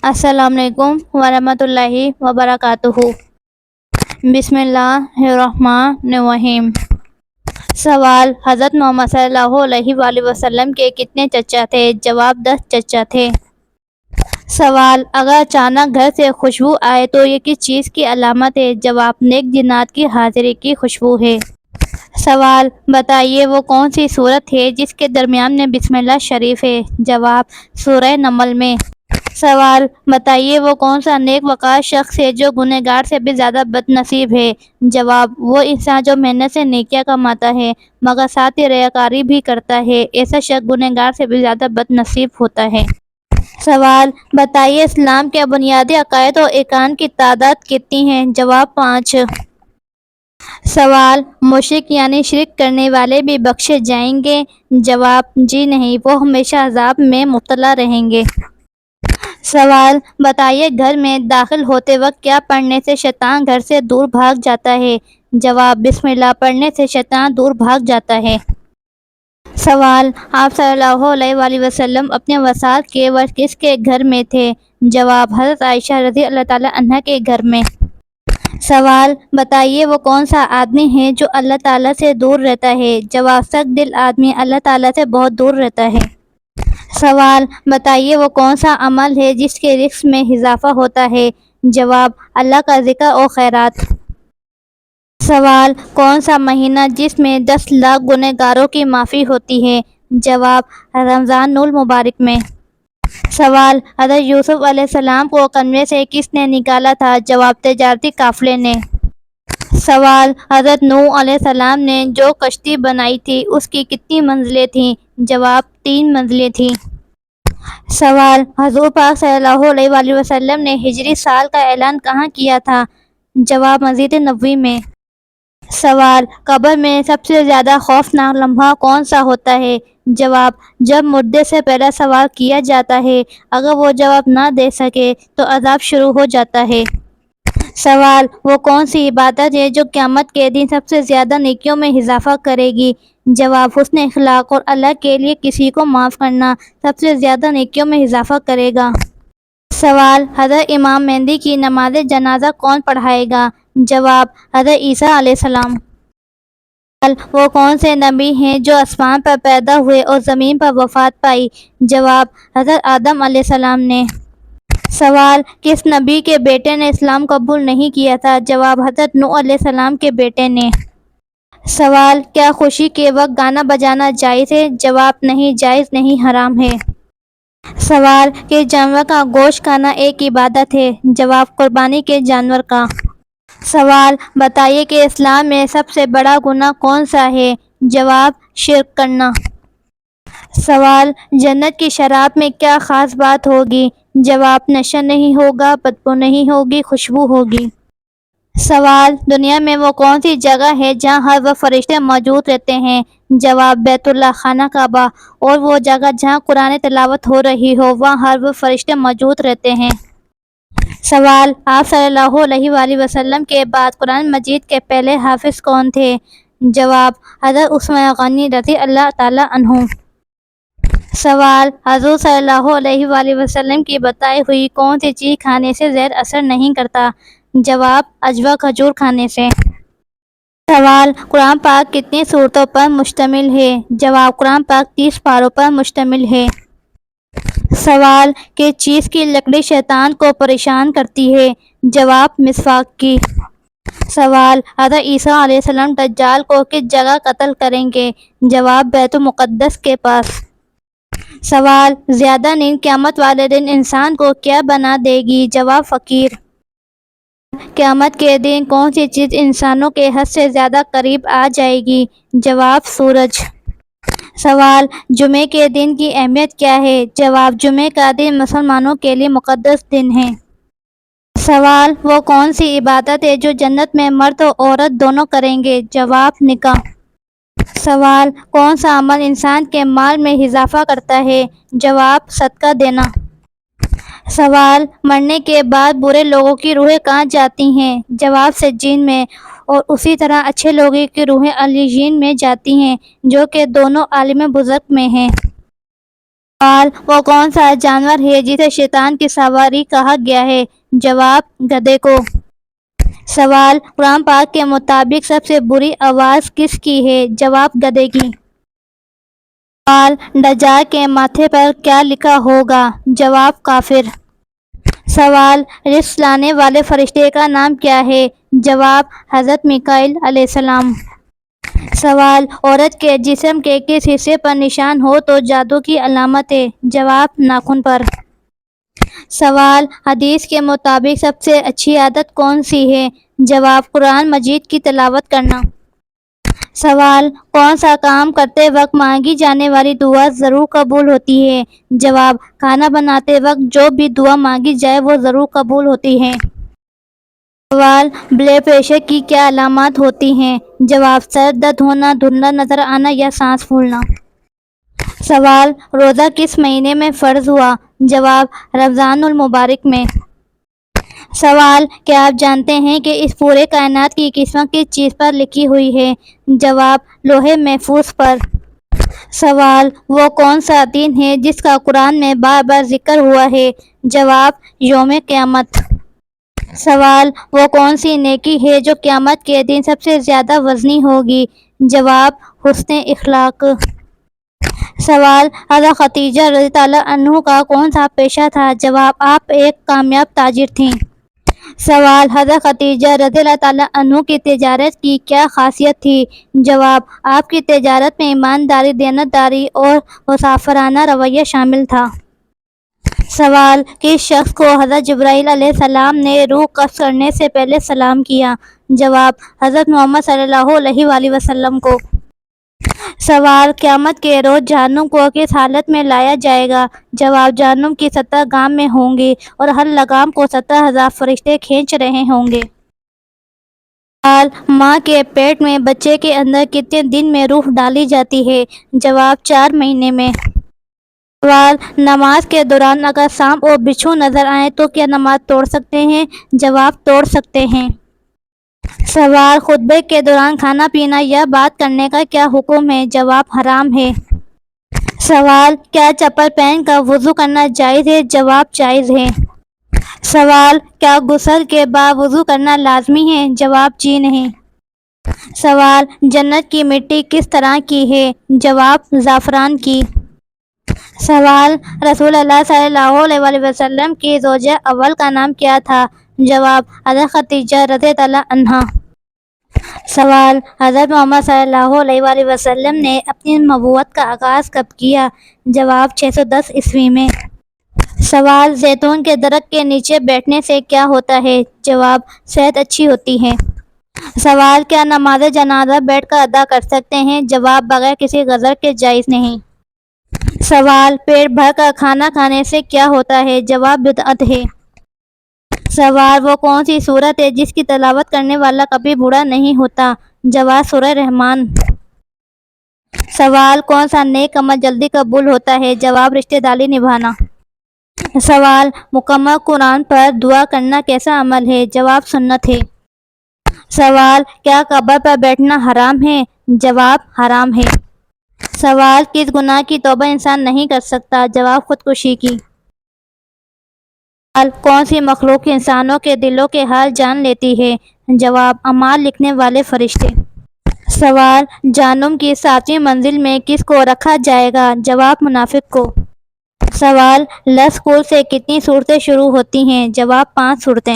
السلام علیکم ورحمۃ اللہ وبرکاتہ۔ بسم اللہ الرحمن الرحیم۔ سوال: حضرت محمد صلی اللہ علیہ وآلہ وسلم کے کتنے چچا تھے؟ جواب: 10 چچا تھے۔ سوال: اگر اچانک گھر سے خوشبو آئے تو یہ کس چیز کی علامت ہے؟ جواب: نیک جنات کی حاضری کی خوشبو ہے۔ سوال: بتائیے وہ کون سی سورت ہے جس کے درمیان میں بسم اللہ شریف ہے؟ جواب: سورہ نمل میں۔ سوال: بتائیے وہ کون سا نیک وقار شخص ہے جو گنہگار سے بھی زیادہ بد نصیب ہے؟ جواب: وہ انسان جو محنت سے نیکیاں کماتا ہے مگر ساتھ ہی ریاکاری بھی کرتا ہے، ایسا شخص گنہگار سے بھی زیادہ بد نصیب ہوتا ہے۔ سوال: بتائیے اسلام کے بنیادی عقائد و ارکان کی تعداد کتنی ہے؟ جواب: 5۔ سوال: مشرک یعنی شرک کرنے والے بھی بخشے جائیں گے؟ جواب: جی نہیں، وہ ہمیشہ عذاب میں مبتلا رہیں گے۔ سوال: بتائیے گھر میں داخل ہوتے وقت کیا پڑھنے سے شیطان گھر سے دور بھاگ جاتا ہے؟ جواب: بسم اللہ پڑھنے سے شیطان دور بھاگ جاتا ہے۔ سوال: آپ صلی اللہ علیہ وآلہ وسلم اپنے وصال کے وقت کس کے گھر میں تھے؟ جواب: حضرت عائشہ رضی اللہ تعالی عنہا کے گھر میں۔ سوال: بتائیے وہ کون سا آدمی ہے جو اللہ تعالیٰ سے دور رہتا ہے؟ جواب: سخت دل آدمی اللہ تعالیٰ سے بہت دور رہتا ہے۔ سوال: بتائیے وہ کون سا عمل ہے جس کے رزق میں اضافہ ہوتا ہے؟ جواب: اللہ کا ذکر و خیرات۔ سوال: کون سا مہینہ جس میں 10 لاکھ گنہگاروں کی معافی ہوتی ہے؟ جواب: رمضان المبارک میں۔ سوال: حضرت یوسف علیہ السلام کو کنویں سے کس نے نکالا تھا؟ جواب: تجارتی قافلے نے۔ سوال: حضرت نوح علیہ السلام نے جو کشتی بنائی تھی اس کی کتنی منزلیں تھیں؟ جواب: 3 منزلیں تھیں۔ سوال: حضور پاک صلی اللہ علیہ وآلہ وسلم نے ہجری سال کا اعلان کہاں کیا تھا؟ جواب: مسجد نبوی میں۔ سوال: قبر میں سب سے زیادہ خوفناک لمحہ کون سا ہوتا ہے؟ جواب: جب مردے سے پہلا سوال کیا جاتا ہے، اگر وہ جواب نہ دے سکے تو عذاب شروع ہو جاتا ہے۔ سوال: وہ کون سی عبادت ہے جو قیامت کے دن سب سے زیادہ نیکیوں میں اضافہ کرے گی؟ جواب: حسن اخلاق اور اللہ کے لیے کسی کو معاف کرنا سب سے زیادہ نیکیوں میں اضافہ کرے گا۔ سوال: حضرت امام مہدی کی نماز جنازہ کون پڑھائے گا؟ جواب: حضرت عیسیٰ علیہ السلام۔ سوال: وہ کون سے نبی ہیں جو آسمان پر پیدا ہوئے اور زمین پر وفات پائی؟ جواب: حضرت آدم علیہ السلام نے۔ سوال: کس نبی کے بیٹے نے اسلام قبول نہیں کیا تھا؟ جواب: حضرت نوح علیہ السلام کے بیٹے نے۔ سوال: کیا خوشی کے وقت گانا بجانا جائز ہے؟ جواب: نہیں، جائز نہیں، حرام ہے۔ سوال: کس جانور کا گوشت کھانا ایک عبادت ہے؟ جواب: قربانی کے جانور کا۔ سوال: بتائیے کہ اسلام میں سب سے بڑا گناہ کون سا ہے؟ جواب: شرک کرنا۔ سوال: جنت کی شراب میں کیا خاص بات ہوگی؟ جواب: نشہ نہیں ہوگا، بدبو نہیں ہوگی، خوشبو ہوگی۔ سوال: دنیا میں وہ کون سی جگہ ہے جہاں ہر وقت فرشتے موجود رہتے ہیں؟ جواب: بیت اللہ، خانہ کعبہ۔ اور وہ جگہ جہاں قرآن تلاوت ہو رہی ہو وہاں ہر وقت فرشتے موجود رہتے ہیں۔ سوال: آپ صلی اللہ علیہ وآلہ وسلم کے بعد قرآن مجید کے پہلے حافظ کون تھے؟ جواب: حضرت عثمان غنی رضی اللہ تعالی عنہ۔ سوال: حضور صلی اللہ علیہ وآلہ وسلم کی بتائی ہوئی کون سی چیز کھانے سے زہر اثر نہیں کرتا؟ جواب: عجوہ کھجور کھانے سے۔ سوال: قرآن پاک کتنی سورتوں پر مشتمل ہے؟ جواب: قرآن پاک 30 پاروں پر مشتمل ہے۔ سوال: کس چیز کی لکڑی شیطان کو پریشان کرتی ہے؟ جواب: مسواک کی۔ سوال: حضرت عیسیٰ علیہ السلام دجال کو کس جگہ قتل کریں گے؟ جواب: بیت المقدس کے پاس۔ سوال: زیادہ نیند قیامت والے دن انسان کو کیا بنا دے گی؟ جواب: فقیر۔ قیامت کے دن کون سی چیز انسانوں کے حد سے زیادہ قریب آ جائے گی؟ جواب: سورج۔ سوال: جمعے کے دن کی اہمیت کیا ہے؟ جواب: جمعے کا دن مسلمانوں کے لیے مقدس دن ہے۔ سوال: وہ کون سی عبادت ہے جو جنت میں مرد و عورت دونوں کریں گے؟ جواب: نکاح۔ سوال: کون سا عمل انسان کے مال میں اضافہ کرتا ہے؟ جواب: صدقہ دینا۔ سوال: مرنے کے بعد برے لوگوں کی روحیں کہاں جاتی ہیں؟ جواب: سجین میں۔ اور اسی طرح اچھے لوگوں کی روحیں علیین میں جاتی ہیں جو کہ دونوں عالم برزخ میں ہیں۔ سوال وہ کون سا جانور ہے جسے شیطان کی سواری کہا گیا ہے؟ جواب گدھے کو۔ سوال قرآن پاک کے مطابق سب سے بری آواز کس کی ہے؟ جواب گدھے کی۔ سوال دجال کے ماتھے پر کیا لکھا ہوگا؟ جواب کافر۔ سوال رزق لانے والے فرشتے کا نام کیا ہے؟ جواب حضرت میکائیل علیہ السلام۔ سوال عورت کے جسم کے کس حصے پر نشان ہو تو جادو کی علامت ہے؟ جواب ناخن پر۔ سوال حدیث کے مطابق سب سے اچھی عادت کون سی ہے؟ جواب قرآن مجید کی تلاوت کرنا۔ سوال کون سا کام کرتے وقت مانگی جانے والی دعا ضرور قبول ہوتی ہے؟ جواب کھانا بناتے وقت جو بھی دعا مانگی جائے وہ ضرور قبول ہوتی ہے۔ سوال بلڈ پریشر کی کیا علامات ہوتی ہیں؟ جواب سر درد ہونا، دھندلا نظر آنا یا سانس پھولنا۔ سوال روزہ کس مہینے میں فرض ہوا؟ جواب رمضان المبارک میں۔ سوال کیا آپ جانتے ہیں کہ اس پورے کائنات کی قسمت کس چیز پر لکھی ہوئی ہے؟ جواب لوح محفوظ پر۔ سوال وہ کون سا دن ہے جس کا قرآن میں بار بار ذکر ہوا ہے؟ جواب یوم قیامت۔ سوال وہ کون سی نیکی ہے جو قیامت کے دن سب سے زیادہ وزنی ہوگی؟ جواب حسن اخلاق۔ سوال حضرت خدیجہ رضی اللہ عنہ کا کون سا پیشہ تھا؟ جواب آپ ایک کامیاب تاجر تھیں۔ سوال حضرت خدیجہ رضی اللہ عنہ کی تجارت کی کیا خاصیت تھی؟ جواب آپ کی تجارت میں ایمانداری، دیانتداری اور مسافرانہ رویہ شامل تھا۔ سوال کس شخص کو حضرت جبرائیل علیہ السلام نے روح قبض کرنے سے پہلے سلام کیا؟ جواب حضرت محمد صلی اللہ علیہ وآلہ وسلم کو۔ سوال قیامت کے روز جہنم کو کس حالت میں لایا جائے گا؟ جواب جہنم کی 70 گام میں ہوں گے اور ہر لگام کو 70,000 فرشتے کھینچ رہے ہوں گے۔ سوال ماں کے پیٹ میں بچے کے اندر کتنے دن میں روح ڈالی جاتی ہے؟ جواب 4 مہینے میں۔ سوال نماز کے دوران اگر سانپ اور بچھو نظر آئیں تو کیا نماز توڑ سکتے ہیں؟ جواب توڑ سکتے ہیں۔ سوال خطبے کے دوران کھانا پینا یا بات کرنے کا کیا حکم ہے؟ جواب حرام ہے۔ سوال کیا چپل پہن کر وضو کرنا جائز ہے؟ جواب جائز ہے۔ سوال کیا غسل کے بعد وضو کرنا لازمی ہے؟ جواب جی نہیں۔ سوال جنت کی مٹی کس طرح کی ہے؟ جواب زعفران کی۔ سوال رسول اللہ صلی اللہ علیہ وآلہ وسلم کی زوجہ اول کا نام کیا تھا؟ جواب حضرت خدیجہ رضی اللہ عنہا۔ سوال حضرت محمد صلی اللہ علیہ وآلہ وسلم نے اپنی نبوت کا آغاز کب کیا؟ جواب 610 عیسوی میں۔ سوال زیتون کے درخت کے نیچے بیٹھنے سے کیا ہوتا ہے؟ جواب صحت اچھی ہوتی ہے۔ سوال کیا نماز جنازہ بیٹھ کر ادا کر سکتے ہیں؟ جواب بغیر کسی غرض کے جائز نہیں۔ سوال پیٹ بھر کر کھانا کھانے سے کیا ہوتا ہے؟ جواب بدعت ہے۔ سوال وہ کون سی سورت ہے جس کی تلاوت کرنے والا کبھی بوڑھا نہیں ہوتا؟ جواب سورہ رحمان۔ سوال کون سا نیک عمل جلدی قبول ہوتا ہے؟ جواب رشتہ داری نبھانا۔ سوال مکمل قرآن پر دعا کرنا کیسا عمل ہے؟ جواب سنت ہے۔ سوال کیا قبر پر بیٹھنا حرام ہے؟ جواب حرام ہے۔ سوال کس گناہ کی توبہ انسان نہیں کر سکتا؟ جواب خودکشی کی۔ سوال کون سی مخلوق انسانوں کے دلوں کے حال جان لیتی ہے؟ جواب اعمال لکھنے والے فرشتے۔ سوال جہنم کی 7ویں منزل میں کس کو رکھا جائے گا؟ جواب منافق کو۔ سوال لفظ قل سے کتنی صورتیں شروع ہوتی ہیں؟ جواب 5 صورتیں۔